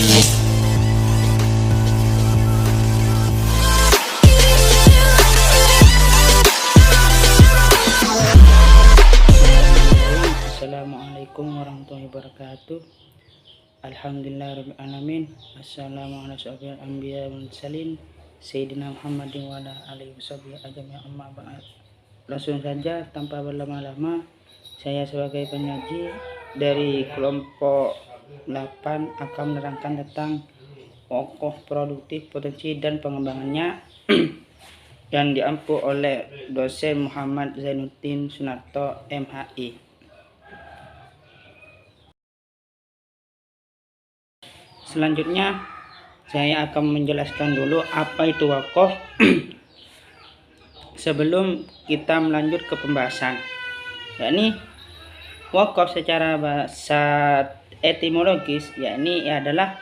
Assalamualaikum warahmatullahi wabarakatuh. Alhamdulillahirabbil alamin. Assalamualaikum anbiya wal mursalin Sayyidina Muhammadin wa ala alihi washabihi ajma'in, amma ba'd. Langsung saja tanpa berlama-lama, saya sebagai penyaji dari kelompok 8 akan menerangkan tentang wakoh produktif, potensi dan pengembangannya yang diampu oleh dosen Muhammad Zainuddin Sunarto MHI. Selanjutnya saya akan menjelaskan dulu apa itu wakoh sebelum kita melanjut ke pembahasan. Yakni wakoh secara bahasa etimologis yakni adalah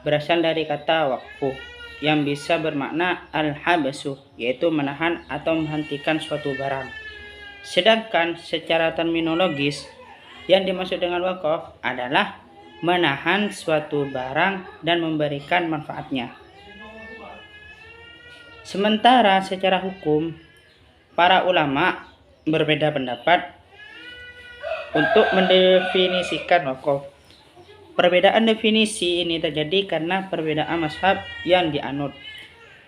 berasal dari kata wakfu yang bisa bermakna al-habsu, yaitu menahan atau menghentikan suatu barang. Sedangkan secara terminologis yang dimaksud dengan wakoh adalah menahan suatu barang dan memberikan manfaatnya. Sementara secara hukum, para ulama berbeda pendapat untuk mendefinisikan wakoh. Perbedaan definisi ini terjadi karena perbedaan mazhab yang dianut,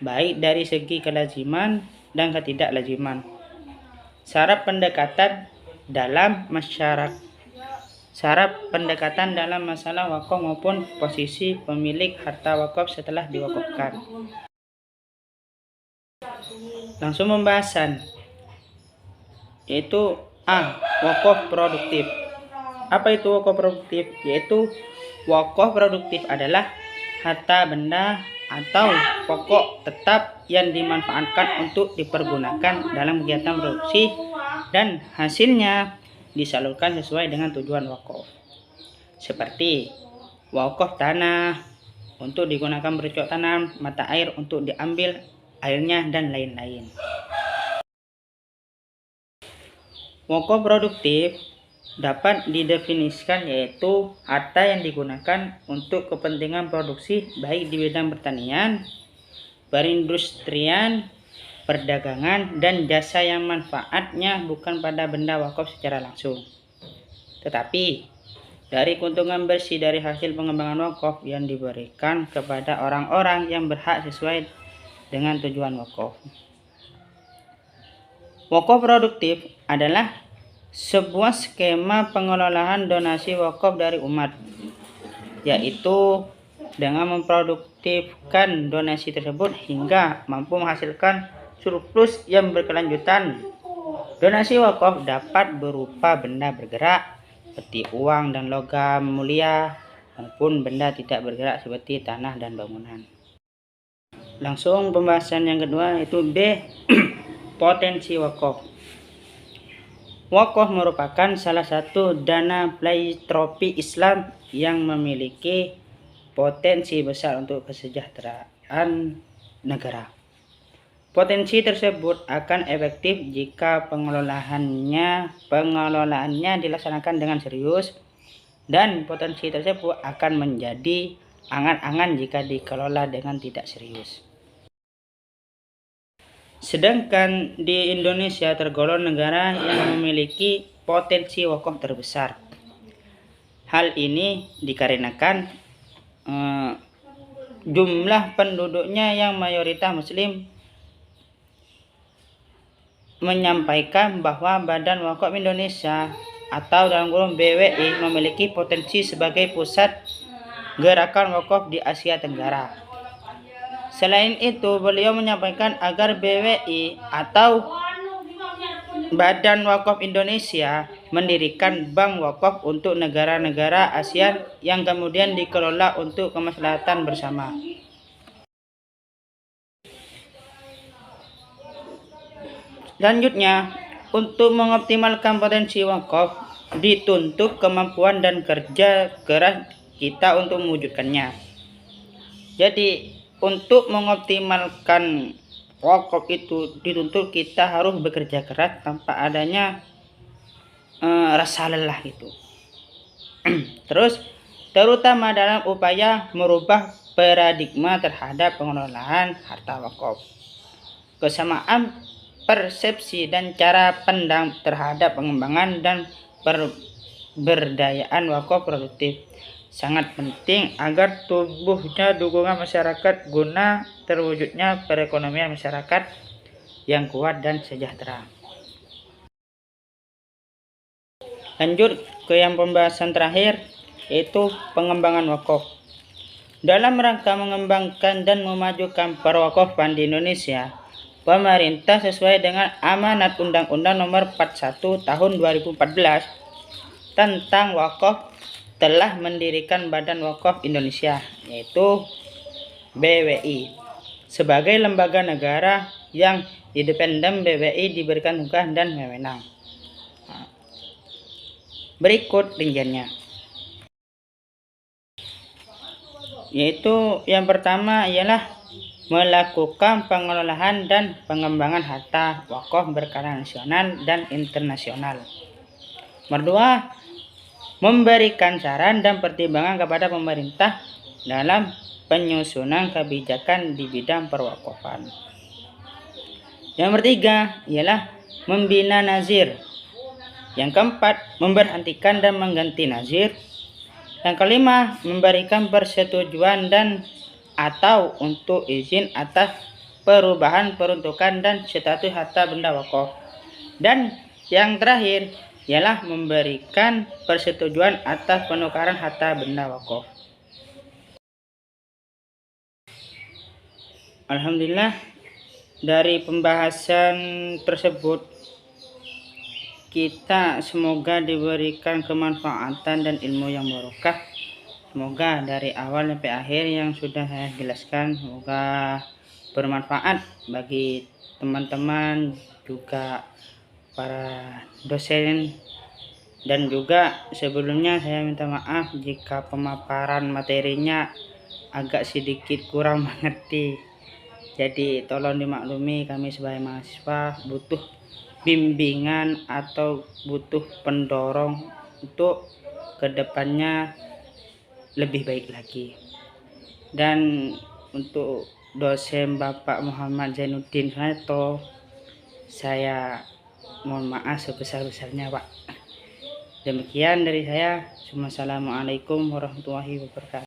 baik dari segi kelaziman dan ketidaklaziman. Syarat pendekatan dalam masalah wakaf maupun posisi pemilik harta wakaf setelah diwakafkan. Langsung pembahasan, yaitu A. Wakaf produktif. Apa itu wakaf produktif? Yaitu wakaf produktif adalah harta benda atau pokok tetap yang dimanfaatkan untuk dipergunakan dalam kegiatan produksi dan hasilnya disalurkan sesuai dengan tujuan wakaf. Seperti wakaf tanah untuk digunakan bercocok tanam, mata air untuk diambil airnya, dan lain-lain. Wakaf produktif dapat didefinisikan yaitu harta yang digunakan untuk kepentingan produksi baik di bidang pertanian, perindustrian, perdagangan, dan jasa yang manfaatnya bukan pada benda wakaf secara langsung, tetapi dari keuntungan bersih dari hasil pengembangan wakaf yang diberikan kepada orang-orang yang berhak sesuai dengan tujuan wakaf. Wakaf produktif adalah sebuah skema pengelolaan donasi wakaf dari umat, yaitu dengan memproduktifkan donasi tersebut hingga mampu menghasilkan surplus yang berkelanjutan. Donasi wakaf dapat berupa benda bergerak seperti uang dan logam mulia maupun benda tidak bergerak seperti tanah dan bangunan. Langsung pembahasan yang kedua, yaitu B. Potensi wakaf. Wakaf merupakan salah satu dana filantropi Islam yang memiliki potensi besar untuk kesejahteraan negara. Potensi tersebut akan efektif jika pengelolaannya dilaksanakan dengan serius, dan potensi tersebut akan menjadi angan-angan jika dikelola dengan tidak serius. Sedangkan di Indonesia tergolong negara yang memiliki potensi wakaf terbesar. Hal ini dikarenakan jumlah penduduknya yang mayoritas muslim menyampaikan bahwa Badan Wakaf Indonesia atau dalam kurung BWI memiliki potensi sebagai pusat gerakan wakaf di Asia Tenggara. Selain itu, beliau menyampaikan agar BWI atau Badan Wakaf Indonesia mendirikan bank wakaf untuk negara-negara ASEAN yang kemudian dikelola untuk kemaslahatan bersama. Selanjutnya, untuk mengoptimalkan potensi wakaf dituntut kemampuan dan kerja keras kita untuk mewujudkannya. Jadi, untuk mengoptimalkan wakaf itu dituntut kita harus bekerja keras tanpa adanya rasa lelah gitu. Terus terutama dalam upaya merubah paradigma terhadap pengelolaan harta wakaf. Kesamaan persepsi dan cara pandang terhadap pengembangan dan pemberdayaan wakaf produktif sangat penting agar tumbuhnya dukungan masyarakat guna terwujudnya perekonomian masyarakat yang kuat dan sejahtera. Lanjut ke yang pembahasan terakhir, yaitu pengembangan wakaf. Dalam rangka mengembangkan dan memajukan perwakafan di Indonesia, pemerintah sesuai dengan amanat Undang-Undang Nomor 41 Tahun 2014 tentang wakaf telah mendirikan Badan Wakaf Indonesia, yaitu BWI, sebagai lembaga negara yang independen. BWI diberikan tugas dan wewenang. Berikut rinciannya, yaitu yang pertama ialah melakukan pengelolaan dan pengembangan harta wakaf berskala nasional dan internasional. Nomor 2, memberikan saran dan pertimbangan kepada pemerintah dalam penyusunan kebijakan di bidang perwakafan. Yang ketiga ialah membina nazir. Yang keempat, memberhentikan dan mengganti nazir. Yang kelima, memberikan persetujuan dan atau untuk izin atas perubahan peruntukan dan status harta benda wakaf. Dan yang terakhir ialah memberikan persetujuan atas penukaran harta benda wakaf. Alhamdulillah, dari pembahasan tersebut kita semoga diberikan kemanfaatan dan ilmu yang barokah. Semoga dari awal sampai akhir yang sudah saya jelaskan semoga bermanfaat bagi teman-teman, juga para dosen, dan juga sebelumnya saya minta maaf jika pemaparan materinya agak sedikit kurang mengerti. Jadi tolong dimaklumi, kami sebagai mahasiswa butuh bimbingan atau butuh pendorong untuk kedepannya lebih baik lagi. Dan untuk dosen Bapak Muhammad Zainuddin Suharto, saya mohon maaf sebesar-besarnya Pak. Demikian dari saya. Assalamualaikum warahmatullahi wabarakatuh.